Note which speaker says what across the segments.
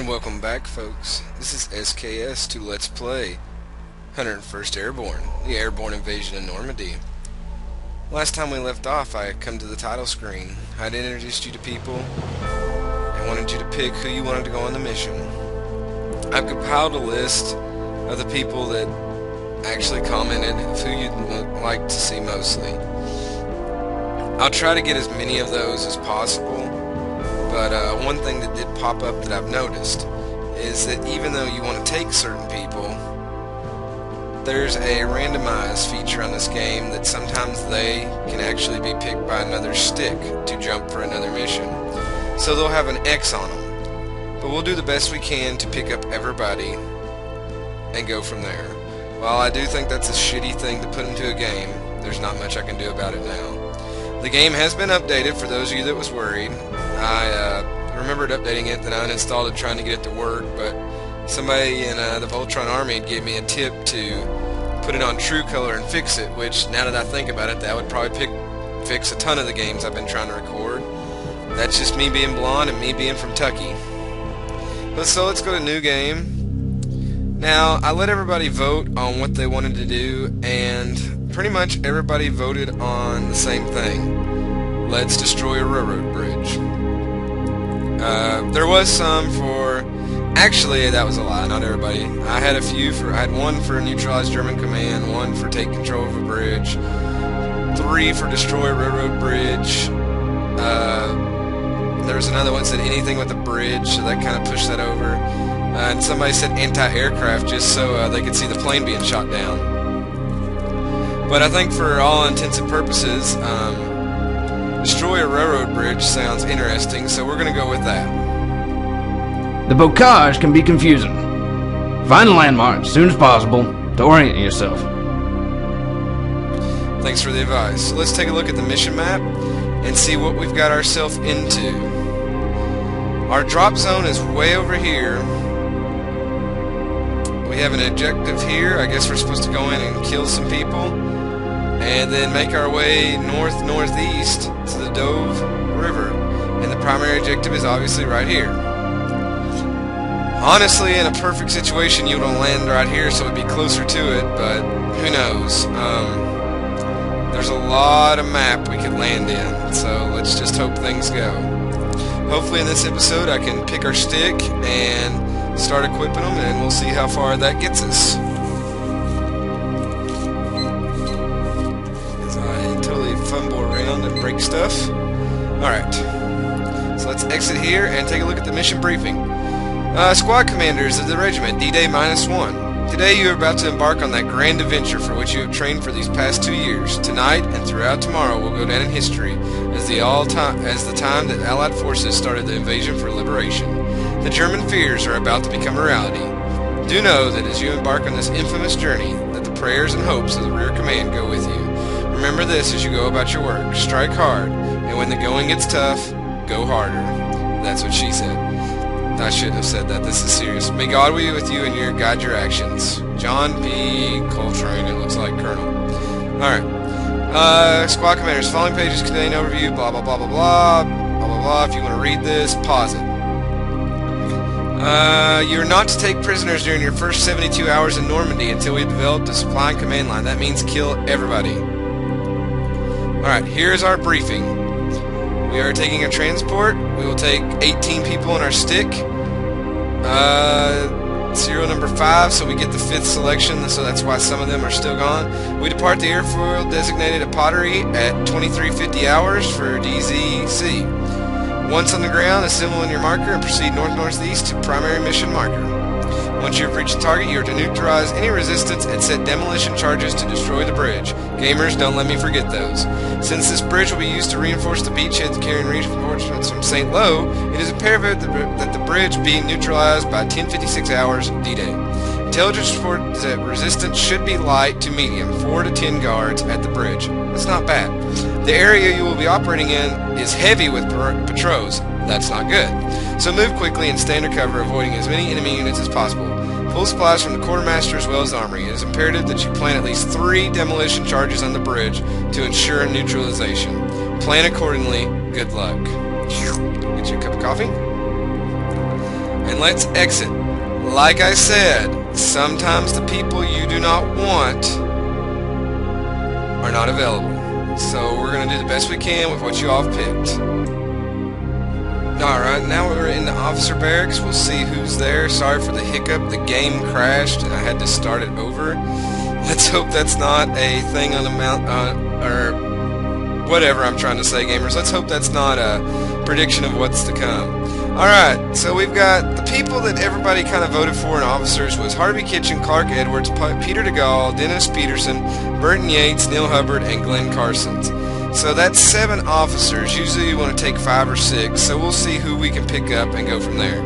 Speaker 1: And welcome back, folks. This is SKS to Let's Play 101st Airborne, the Airborne Invasion in Normandy. Last time we left off, I had come to the title screen. I had introduced you to people and wanted you to pick who you wanted to go on the mission. I've compiled a list of the people that actually commented of who you'd like to see mostly. I'll try to get as many of those as possible. But one thing that did pop up that I've noticed is that even though you want to take certain people, there's a randomized feature on this game that sometimes they can actually be picked by another stick to jump for another mission. So they'll have an X on them. But we'll do the best we can to pick up everybody and go from there. While I do think that's a shitty thing to put into a game, there's not much I can do about it now. The game has been updated for those of you that was worried. I remembered updating it, then I uninstalled it trying to get it to work, but somebody in the Voltron Army gave me a tip to put it on True Color and fix it, which, now that I think about it, that would probably fix a ton of the games I've been trying to record. That's just me being blonde and me being from Tucky. So let's go to New Game. Now, I let everybody vote on what they wanted to do, and pretty much everybody voted on the same thing. Let's destroy a railroad bridge. There was some for... Actually, that was a lie, not everybody. I had a few for... I had one for neutralize German command, one for take control of a bridge, 3 for destroy railroad bridge. There was another one that said anything with a bridge, so that kind of pushed that over. And somebody said anti-aircraft just so they could see the plane being shot down. But I think for all intents and purposes, destroy a railroad bridge sounds interesting, so we're going to go with that.
Speaker 2: The bocage can be confusing. Find a landmark as soon as possible to orient yourself.
Speaker 1: Thanks for the advice. So let's take a look at the mission map and see what we've got ourselves into. Our drop zone is way over here. We have an objective here. I guess we're supposed to go in and kill some people, and then make our way north-northeast to the Dove River. And the primary objective is obviously right here. Honestly, in a perfect situation, you would land right here, so it'd be closer to it, but who knows? There's a lot of map we could land in, so let's just hope things go. Hopefully in this episode I can pick our stick and start equipping them, and we'll see how far that gets us. Fumble around and break stuff. Alright, so let's exit here and take a look at the mission briefing. Squad commanders of the regiment, D-Day -1. Today you are about to embark on that grand adventure for which you have trained for these past 2 years. Tonight and throughout tomorrow will go down in history as the time that Allied forces started the invasion for liberation. The German fears are about to become a reality. Do know that as you embark on this infamous journey, that the prayers and hopes of the rear command go with you. Remember this as you go about your work. Strike hard, and when the going gets tough, go harder. That's what she said. I shouldn't have said that. This is serious. May God be with you and guide your actions. John P. Coltrane, it looks like Colonel. Alright. Squad commanders. Following pages contain overview, blah, blah, blah, blah, blah, blah, blah, blah. If you want to read this, pause it. You're not to take prisoners during your first 72 hours in Normandy until we've developed a supply and command line. That means kill everybody. Alright, here's our briefing. We are taking a transport. We will take 18 people on our stick. Serial number 5, so we get the 5th selection, so that's why some of them are still gone. We depart the airfield designated at Pottery at 2350 hours for DZC. Once on the ground, assemble in your marker and proceed north-northeast to primary mission marker. Once you have reached the target, you are to neutralize any resistance and set demolition charges to destroy the bridge. Gamers, don't let me forget those. Since this bridge will be used to reinforce the beachheads carrying reinforcements from St. Lo, it is imperative that the bridge be neutralized by 10:56 hours D-Day. Intelligence reports that resistance should be light to medium, 4 to 10 guards at the bridge. That's not bad. The area you will be operating in is heavy with patrols. That's not good. So move quickly and stay under cover, avoiding as many enemy units as possible. Pull supplies from the quartermaster as well as the armory. It is imperative that you plant at least 3 demolition charges on the bridge to ensure neutralization. Plan accordingly. Good luck. Get you a cup of coffee. And and let's exit. Like I said, sometimes the people you do not want are not available. So we're going to do the best we can with what you all have picked. Alright, now we're in the officer barracks. We'll see who's there. Sorry for the hiccup. The game crashed and I had to start it over. Let's hope that's not a thing on the mount, or whatever I'm trying to say, gamers. Let's hope that's not a prediction of what's to come. Alright, so we've got the people that everybody kind of voted for in officers was Harvey Kitchen, Clark Edwards, Peter DeGaulle, Dennis Peterson, Burton Yates, Neil Hubbard, and Glenn Carsons. So that's 7 officers. Usually you want to take 5 or 6, so we'll see who we can pick up and go from there.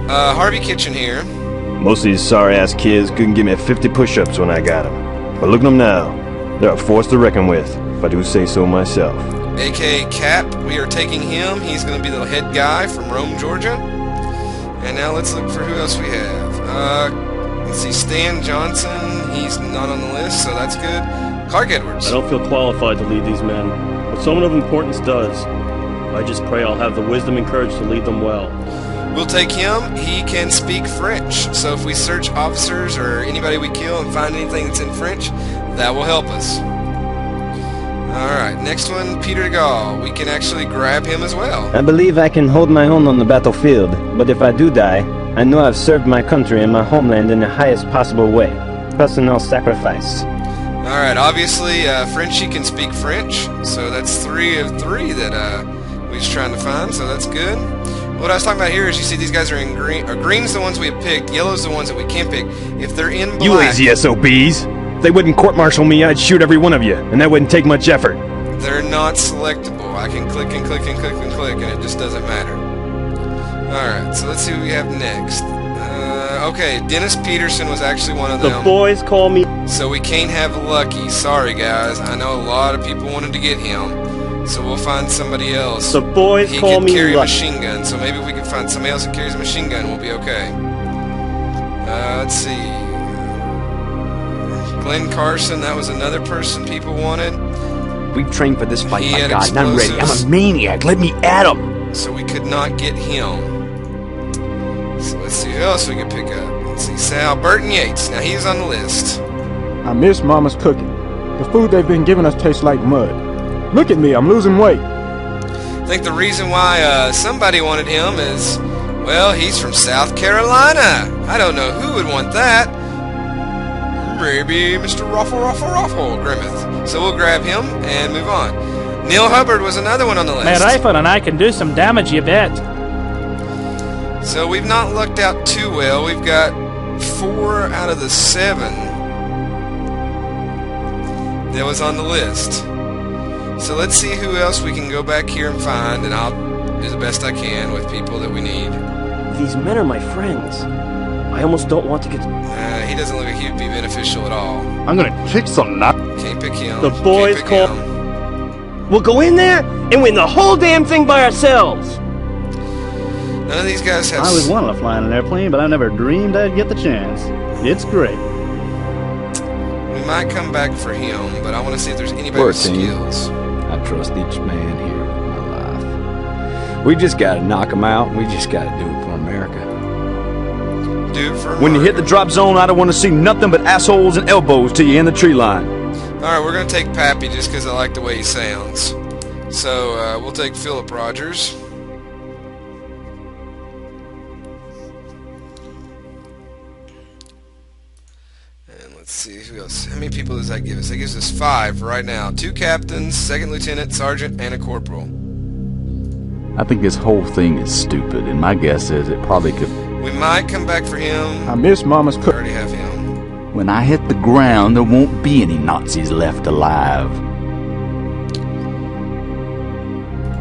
Speaker 1: Harvey Kitchen here.
Speaker 3: Most of these sorry-ass kids couldn't give me 50 push-ups when I got them. But look at them now. They're a force to reckon with, if I do say so myself.
Speaker 1: A.K.A. Cap, we are taking him. He's going to be the head guy from Rome, Georgia. And now let's look for who else we have. Let's see, Stan Johnson. He's not on the list, so that's good. Clark Edwards.
Speaker 4: I don't feel qualified to lead these men, but someone of importance does. I just pray I'll have the wisdom and courage to lead them well.
Speaker 1: We'll take him. He can speak French, so if we search officers or anybody we kill and find anything that's in French, that will help us. Alright, next one, Peter DeGaulle. We can actually grab him as well.
Speaker 5: I believe I can hold my own on the battlefield, but if I do die, I know I've served my country and my homeland in the highest possible way. Personal sacrifice.
Speaker 1: Alright, obviously, Frenchie can speak French, so that's 3 of 3 that we was trying to find, so that's good. What I was talking about here is you see these guys are in green. Green's the ones we have picked, yellow's the ones that we can't pick. If they're in black...
Speaker 3: You lazy SOBs! If they wouldn't court-martial me, I'd shoot every one of you, and that wouldn't take much effort.
Speaker 1: They're not selectable. I can click and click and click and click, and it just doesn't matter. Alright, so let's see what we have next. Okay, Dennis Peterson was actually one of them.
Speaker 4: The boys call me...
Speaker 1: So we can't have Lucky. Sorry, guys. I know a lot of people wanted to get him. So we'll find somebody else.
Speaker 4: The boys call me
Speaker 1: He can carry a
Speaker 4: Lucky.
Speaker 1: machine gun, so maybe if we can find somebody else that carries a machine gun, we'll be okay. Let's see. Glenn Carson, that was another person people wanted.
Speaker 6: We've trained for this fight,
Speaker 1: He
Speaker 6: my
Speaker 1: had
Speaker 6: God, and I'm ready. I'm
Speaker 1: explosives.
Speaker 6: a maniac. Let me at him.
Speaker 1: So we could not get him. So let's see who else we can pick up. Let's see, Sal Burton Yates. Now he's on the list.
Speaker 7: I miss Mama's cooking. The food they've been giving us tastes like mud. Look at me, I'm losing weight.
Speaker 1: I think the reason why somebody wanted him is, well, he's from South Carolina. I don't know who would want that. Maybe Mr. Ruffle Grimmeth. So we'll grab him and move on. Neil Hubbard was another one on the list.
Speaker 8: My rifle and I can do some damage, you bet.
Speaker 1: So we've not lucked out too well. We've got 4 out of the 7 that was on the list. So let's see who else we can go back here and find, and I'll do the best I can with people that we need.
Speaker 4: These men are my friends. I almost don't want to get...
Speaker 1: He doesn't look like he'd be beneficial at all.
Speaker 2: I'm gonna kick some nut.
Speaker 1: Can't pick him.
Speaker 4: The boys
Speaker 1: Can't pick
Speaker 4: call-
Speaker 1: him.
Speaker 4: We'll go in there and win the whole damn thing by ourselves.
Speaker 1: None of these guys have...
Speaker 2: I always wanted to fly in an airplane, but I never dreamed I'd get the chance. It's great.
Speaker 1: We might come back for him, but I want to see if there's anybody with
Speaker 6: 14.
Speaker 1: skills.
Speaker 6: I trust each man here with my life. We just gotta knock them out. We just gotta do it for America.
Speaker 1: Do it for
Speaker 3: When you hit the
Speaker 1: America.
Speaker 3: drop zone, I don't want to see nothing but assholes and elbows till you in the tree line.
Speaker 1: Alright, we're going to take Pappy just because I like the way he sounds. So, we'll take Philip Rogers. And let's see who else. How many people does that give us? That gives us 5 right now. 2 captains, 2nd lieutenant, sergeant, and a corporal.
Speaker 9: I think this whole thing is stupid, and my guess is it probably could...
Speaker 1: We might come back for him.
Speaker 7: I miss Mama's
Speaker 1: We
Speaker 7: cooking.
Speaker 1: already have him.
Speaker 9: When I hit the ground, there won't be any Nazis left alive.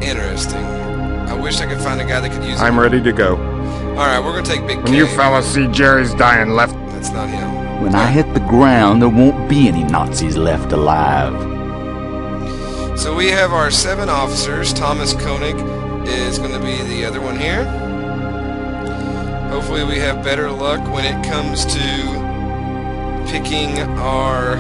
Speaker 1: Interesting. I wish I could find a guy that could use
Speaker 10: I'm
Speaker 1: it.
Speaker 10: ready to go.
Speaker 1: Alright, we're going to take Big
Speaker 10: When
Speaker 1: K.
Speaker 10: you fellas see Jerry's dying left,
Speaker 1: That's not him.
Speaker 9: When I hit the ground, there won't be any Nazis left alive.
Speaker 1: So we have our 7 officers. Thomas Koenig is going to be the other one here. Hopefully we have better luck when it comes to picking our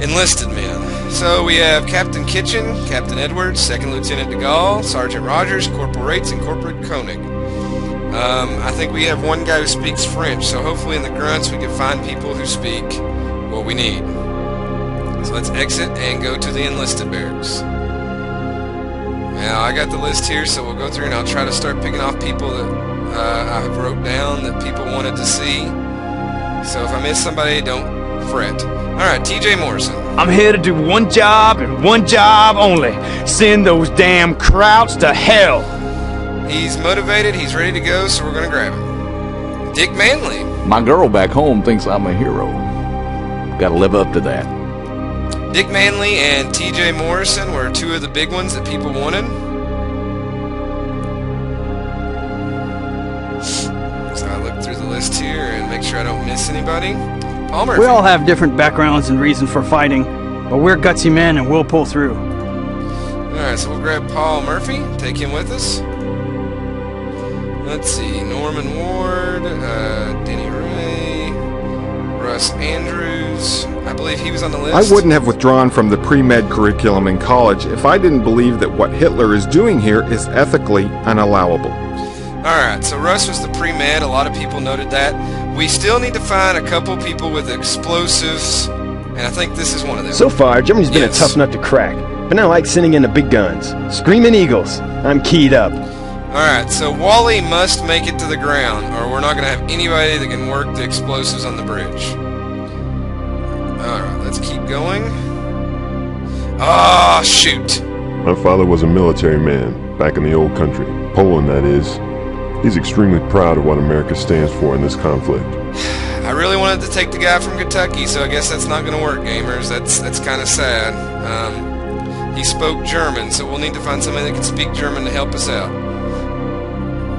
Speaker 1: enlisted men. So we have Captain Kitchen, Captain Edwards, Second Lieutenant DeGaulle, Sergeant Rogers, Corporal Rates, and Corporal Koenig. I think we have one guy who speaks French, so hopefully in the grunts we can find people who speak what we need. So let's exit and go to the enlisted barracks. Now I got the list here, so we'll go through and I'll try to start picking off people that I have wrote down that people wanted to see. So if I miss somebody, don't fret. Alright, TJ Morrison.
Speaker 2: I'm here to do one job and one job only. Send those damn Krauts to hell.
Speaker 1: He's motivated, he's ready to go, so we're going to grab him. Dick Manley.
Speaker 9: My girl back home thinks I'm a hero. Gotta live up to that.
Speaker 1: Dick Manley and TJ Morrison were two of the big ones that people wanted. So I look through the list here and make sure I don't miss anybody. Paul Murphy.
Speaker 8: We all have different backgrounds and reasons for fighting, but we're gutsy men and we'll pull through.
Speaker 1: Alright, so we'll grab Paul Murphy, take him with us. Let's see, Norman Ward, Denny Ray, Russ Andrews. I believe he was on the list.
Speaker 10: I wouldn't have withdrawn from the pre-med curriculum in college if I didn't believe that what Hitler is doing here is ethically unallowable.
Speaker 1: Alright, so Russ was the pre-med. A lot of people noted that. We still need to find a couple people with explosives, and I think this is one of them.
Speaker 5: So far, Germany's been a tough nut to crack, but I like sending in the big guns. Screaming Eagles. I'm keyed up.
Speaker 1: Alright, so Wally must make it to the ground, or we're not going to have anybody that can work the explosives on the bridge. Alright, let's keep going. Ah, shoot!
Speaker 11: My father was a military man, back in the old country. Poland, that is. He's extremely proud of what America stands for in this conflict.
Speaker 1: I really wanted to take the guy from Kentucky, so I guess that's not going to work, gamers. That's kind of sad. He spoke German, so we'll need to find somebody that can speak German to help us out.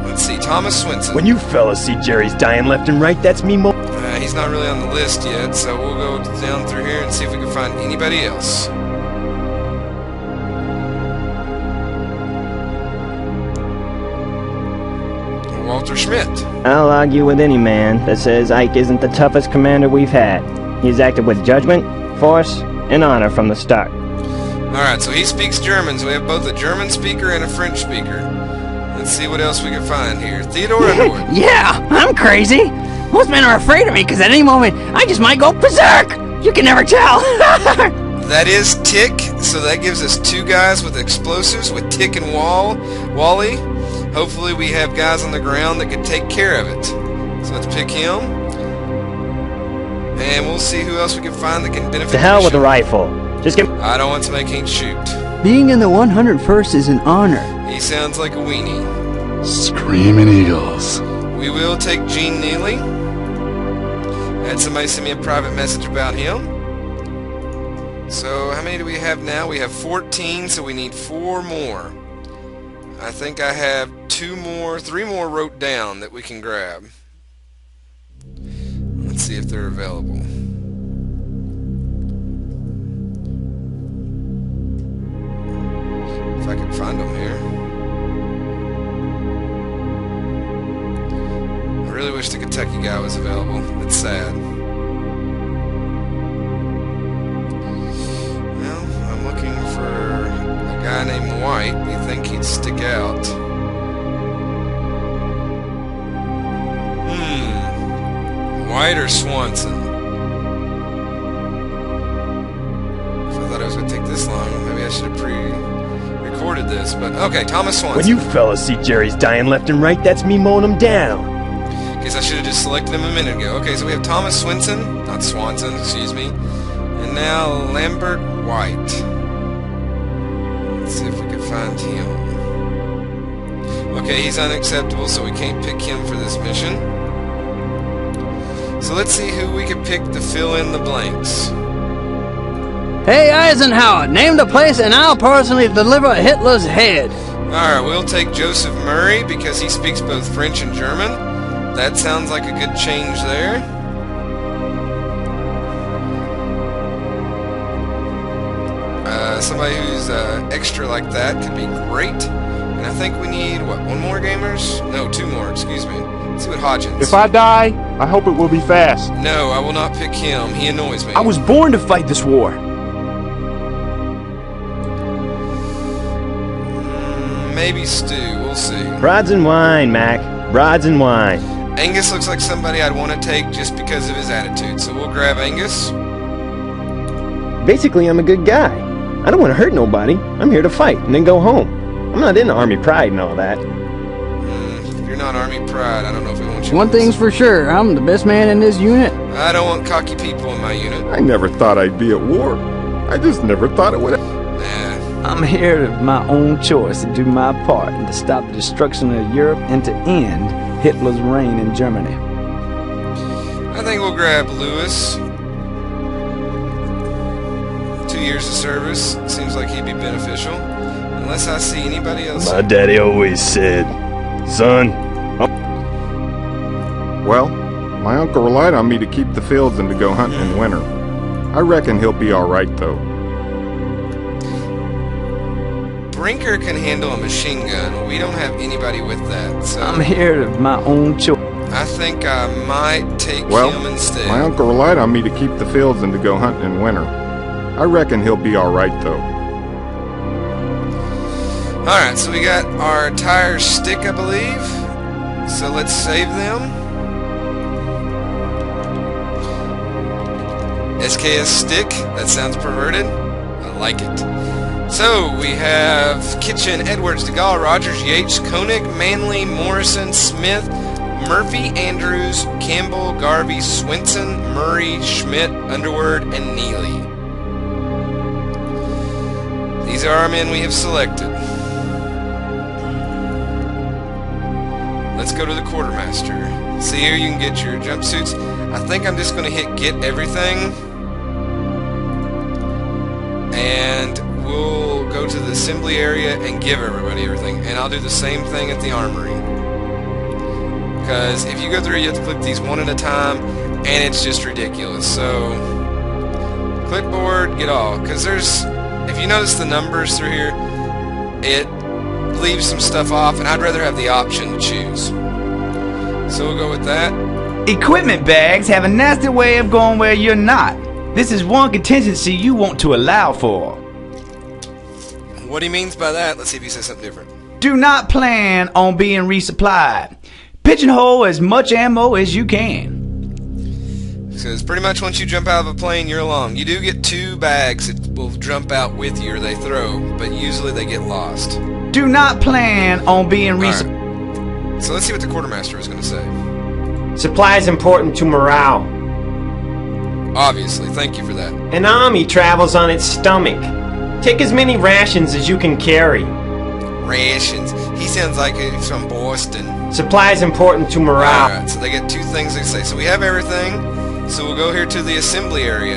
Speaker 1: Let's see, Thomas Swinson.
Speaker 5: When you fellas see Jerry's dying left and right, that's me
Speaker 1: he's not really on the list yet, so we'll go down through here and see if we can find anybody else. Walter Schmidt.
Speaker 5: I'll argue with any man that says Ike isn't the toughest commander we've had. He's acted with judgment, force, and honor from the start.
Speaker 1: Alright, so he speaks German, so we have both a German speaker and a French speaker. Let's see what else we can find here. Theodore Underwood.
Speaker 12: Yeah, I'm crazy. Most men are afraid of me because at any moment I just might go berserk. You can never tell.
Speaker 1: That is Tick, so that gives us two guys with explosives, with Tick and Wally. Hopefully we have guys on the ground that can take care of it. So let's pick him. And we'll see who else we can find that can benefit.
Speaker 5: To hell with the rifle. Just get.
Speaker 1: I don't want somebody who can't shoot.
Speaker 12: Being in the 101st is an honor.
Speaker 1: He sounds like a weenie.
Speaker 9: Screaming Eagles.
Speaker 1: We will take Gene Neely. Had somebody send me a private message about him. So how many do we have now? We have 14, so we need 4 more. I think I have 3 more wrote down that we can grab. Let's see if they're available. If I can find them here. I really wish the Kentucky guy was available. It's sad. Well, I'm looking for a guy named White. You think he'd stick out? White or Swanson? If I thought I was going to take this long, maybe I should have pre-recorded this, but okay, Thomas Swanson.
Speaker 5: When you fellas see Jerry's dying left and right, that's me mowing him down.
Speaker 1: Guess I should have just selected him a minute ago. Okay, so we have Thomas Swinson, not Swanson, excuse me, and now Lambert White. Let's see if we can find him. Okay, he's unacceptable, so we can't pick him for this mission. So let's see who we can pick to fill in the blanks.
Speaker 12: Hey Eisenhower, name the place and I'll personally deliver Hitler's head.
Speaker 1: Alright, we'll take Joseph Murray because he speaks both French and German. That sounds like a good change there. Somebody who's extra like that could be great. And I think we need, what, 1 more, gamers? No, 2 more, excuse me. Let's see what Hodgins.
Speaker 7: If I die, I hope it will be fast.
Speaker 1: No, I will not pick him. He annoys me.
Speaker 2: I was born to fight this war.
Speaker 1: maybe stew. We'll see.
Speaker 5: Broads and wine, Mac. Broads and wine.
Speaker 1: Angus looks like somebody I'd want to take just because of his attitude, so we'll grab Angus.
Speaker 5: Basically, I'm a good guy. I don't want to hurt nobody. I'm here to fight and then go home. I'm not into Army pride and all that.
Speaker 1: If you're not Army pride, I don't know if we want you.
Speaker 8: One thing's for sure, I'm the best man in this unit.
Speaker 1: I don't want cocky people in my unit.
Speaker 10: I never thought I'd be at war. I just never thought it would.
Speaker 1: Nah.
Speaker 6: I'm here of my own choice to do my part and to stop the destruction of Europe and to end Hitler's reign in Germany.
Speaker 1: I think we'll grab Lewis. 2 years of service. Seems like he'd be beneficial. Unless I see anybody else.
Speaker 3: My daddy always said, son.
Speaker 10: Well, my uncle relied on me to keep the fields and to go hunting in winter. I reckon he'll be alright, though.
Speaker 1: Brinker can handle a machine gun. We don't have anybody with that, so
Speaker 6: I'm here of my own choice.
Speaker 1: I think I might take him instead.
Speaker 10: My uncle relied on me to keep the fields and to go hunting in winter. I reckon he'll be alright, though.
Speaker 1: Alright, so we got our tires stick, I believe. So let's save them. SKS stick, that sounds perverted. I like it. So we have Kitchen, Edwards, DeGaulle, Rogers, Yates, Koenig, Manley, Morrison, Smith, Murphy, Andrews, Campbell, Garvey, Swinson, Murray, Schmidt, Underwood, and Neely. These are our men we have selected. Let's go to the quartermaster. See here, you can get your jumpsuits. I think I'm just going to hit get everything. And we'll go to the assembly area and give everybody everything. And I'll do the same thing at the armory. Because if you go through, you have to click these one at a time, and it's just ridiculous. So, clipboard, get all. Because there's, if you notice the numbers through here, it leaves some stuff off, and I'd rather have the option to choose. So we'll go with that.
Speaker 13: Equipment bags have a nasty way of going where you're not. This is one contingency you want to allow for.
Speaker 1: What he means by that, let's see if he says something different.
Speaker 13: Do not plan on being resupplied. Pigeonhole as much ammo as you can.
Speaker 1: Because pretty much once you jump out of a plane, you're along. You do get 2 bags that will jump out with you or they throw, but usually they get lost.
Speaker 13: Do not plan on being resupplied.
Speaker 1: Right. So let's see what the quartermaster is going to say.
Speaker 5: Supply is important to morale.
Speaker 1: Obviously, thank you for that.
Speaker 5: An army travels on its stomach. Take as many rations as you can carry.
Speaker 1: Rations. He sounds like he's from Boston.
Speaker 5: Supply is important to morale.
Speaker 1: Alright, so they get 2 things they say. So we have everything. So we'll go here to the assembly area.